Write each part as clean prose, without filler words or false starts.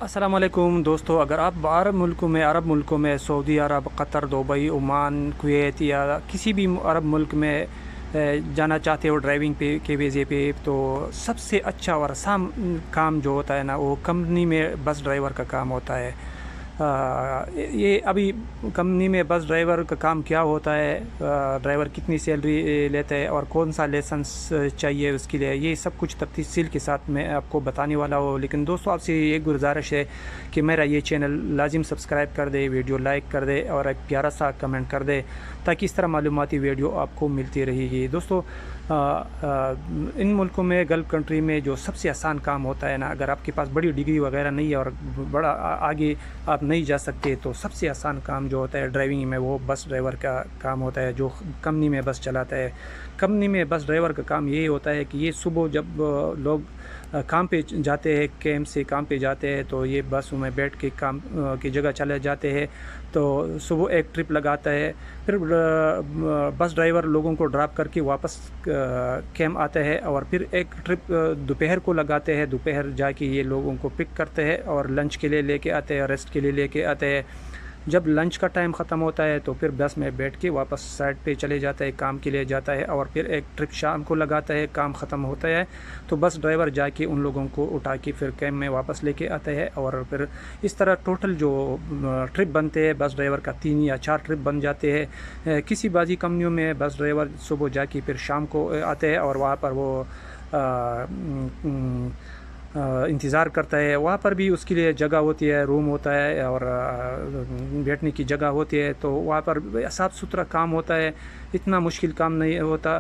السلام علیکم دوستو، اگر آپ عرب ملکوں میں سعودی عرب، قطر، دبئی، عمان، کویت یا کسی بھی عرب ملک میں جانا چاہتے ہو ڈرائیونگ کے ویزے پہ، تو سب سے اچھا اور آسان کام جو ہوتا ہے نا، وہ کمپنی میں بس ڈرائیور کا کام ہوتا ہے۔ یہ ابھی کمپنی میں بس ڈرائیور کا کام کیا ہوتا ہے، ڈرائیور کتنی سیلری لیتا ہے اور کون سا لائسنس چاہیے اس کے لیے، یہ سب کچھ تفصیل کے ساتھ میں آپ کو بتانے والا ہوں۔ لیکن دوستو، آپ سے ایک گزارش ہے کہ میرا یہ چینل لازم سبسکرائب کر دے، ویڈیو لائک کر دے اور ایک پیارا سا کمنٹ کر دے، تاکہ اس طرح معلوماتی ویڈیو آپ کو ملتی رہے گی۔ دوستو، ان ملکوں میں، گلف کنٹری میں، جو سب سے آسان کام ہوتا ہے نا، اگر آپ کے پاس بڑی ڈگری وغیرہ نہیں ہے اور بڑا آگے آپ نہیں جا سکتے، تو سب سے آسان کام جو ہوتا ہے ڈرائیونگ میں، وہ بس ڈرائیور کا کام ہوتا ہے، جو کمپنی میں بس چلاتا ہے۔ کمپنی میں بس ڈرائیور کا کام یہ ہوتا ہے کہ یہ صبح جب لوگ کام پہ جاتے ہیں، کیمپ سے کام پہ جاتے ہیں، تو یہ بسوں میں بیٹھ کے کام کی جگہ چلے جاتے ہیں۔ تو صبح ایک ٹرپ لگاتا ہے، پھر بس ڈرائیور لوگوں کو ڈراپ کر کے واپس کیمپ آتا ہے، اور پھر ایک ٹرپ دوپہر کو لگاتے ہیں، دوپہر جا کے یہ لوگوں کو پک کرتے ہیں اور لنچ کے لیے لے کے آتے ہیں، ریسٹ کے لیے لے کے آتے ہیں۔ جب لنچ کا ٹائم ختم ہوتا ہے تو پھر بس میں بیٹھ کے واپس سائٹ پہ چلے جاتا ہے، کام کے لیے جاتا ہے، اور پھر ایک ٹرپ شام کو لگاتا ہے، کام ختم ہوتا ہے تو بس ڈرائیور جا کے ان لوگوں کو اٹھا کے پھر کیمپ میں واپس لے کے آتا ہے۔ اور پھر اس طرح ٹوٹل جو ٹرپ بنتے ہیں بس ڈرائیور کا 3 یا 4 ٹرپ بن جاتے ہیں۔ کسی بعضی کمپنیوں میں بس ڈرائیور صبح جا کے پھر شام کو آتے ہیں، اور وہاں پر وہ انتظار کرتا ہے۔ وہاں پر بھی اس کے لیے جگہ ہوتی ہے، روم ہوتا ہے اور بیٹھنے کی جگہ ہوتی ہے، تو وہاں پر صاف ستھرا کام ہوتا ہے، اتنا مشکل کام نہیں ہوتا۔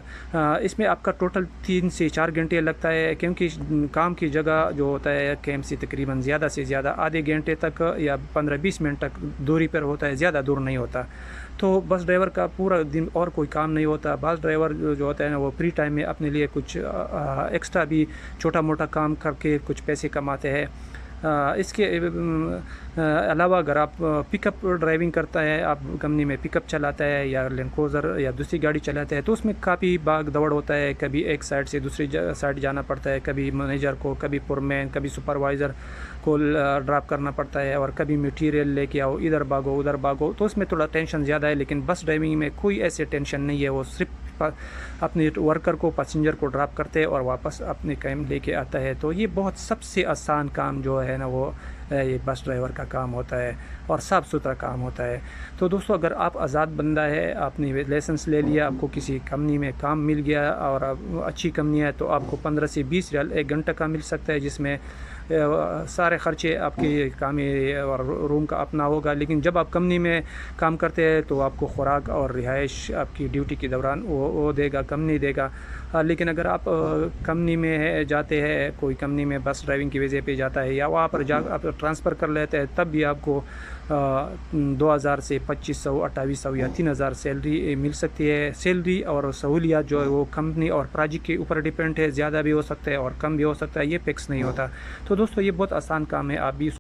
اس میں آپ کا ٹوٹل 3 سے 4 گھنٹے لگتا ہے، کیونکہ کام کی جگہ جو ہوتا ہے کیمپ سے تقریباً زیادہ سے زیادہ آدھے گھنٹے تک یا 15-20 منٹ تک دوری پر ہوتا ہے، زیادہ دور نہیں ہوتا۔ تو بس ڈرائیور کا پورا دن اور کوئی کام نہیں ہوتا۔ بس ڈرائیور جو ہوتا ہے نا، وہ فری ٹائم میں اپنے لیے کچھ ایکسٹرا بھی چھوٹا موٹا کام کر کے کچھ پیسے کماتے ہیں۔ اس کے علاوہ اگر آپ پک اپ ڈرائیونگ کرتا ہے، آپ کمپنی میں پک اپ چلاتا ہے یا لینڈ کروزر یا دوسری گاڑی چلاتا ہے، تو اس میں کافی بھاگ دوڑ ہوتا ہے، کبھی ایک سائڈ سے دوسری سائڈ جانا پڑتا ہے، کبھی مینیجر کو، کبھی فورمین، کبھی سپروائزر کو ڈراپ کرنا پڑتا ہے، اور کبھی میٹیریل لے کے آؤ، ادھر بھاگو ادھر بھاگو، تو اس میں تھوڑا ٹینشن زیادہ ہے۔ لیکن بس ڈرائیونگ میں کوئی ایسے ٹینشن نہیں ہے، وہ صرف اپنے ورکر کو، پیسنجر کو ڈراپ کرتے اور واپس اپنے کیمپ لے کے آتا ہے۔ تو یہ بہت سب سے آسان کام جو ہے نا، وہ یہ بس ڈرائیور کا کام ہوتا ہے، اور صاف ستھرا کام ہوتا ہے۔ تو دوستو، اگر آپ آزاد بندہ ہے، آپ نے لائسنس لے لیا، آپ کو کسی کمپنی میں کام مل گیا اور اچھی کمپنی ہے، تو آپ کو 15 سے 20 ریال ایک گھنٹہ کا مل سکتا ہے، جس میں سارے خرچے آپ کے کام اور روم کا اپنا ہوگا۔ لیکن جب آپ کمپنی میں کام کرتے ہیں تو آپ کو خوراک اور رہائش آپ کی ڈیوٹی کے دوران وہ دے گا، کمپنی دے گا۔ لیکن اگر آپ کمپنی میں جاتے ہیں، کوئی کمپنی میں بس ڈرائیونگ کی وجہ پہ جاتا ہے، یا وہاں پر جا آپ ٹرانسفر کر لیتے ہیں، تب بھی آپ کو 2000 سے 2500، 2800 یا 3000 سیلری مل سکتی ہے۔ سیلری اور سہولیات جو ہے وہ کمپنی اور پروجیکٹ کے اوپر ڈیپینڈ ہے، زیادہ بھی ہو سکتا ہے اور کم بھی ہو سکتا ہے، یہ فکس نہیں ہوتا۔ تو دوستو، یہ بہت آسان کام ہے، آپ بھی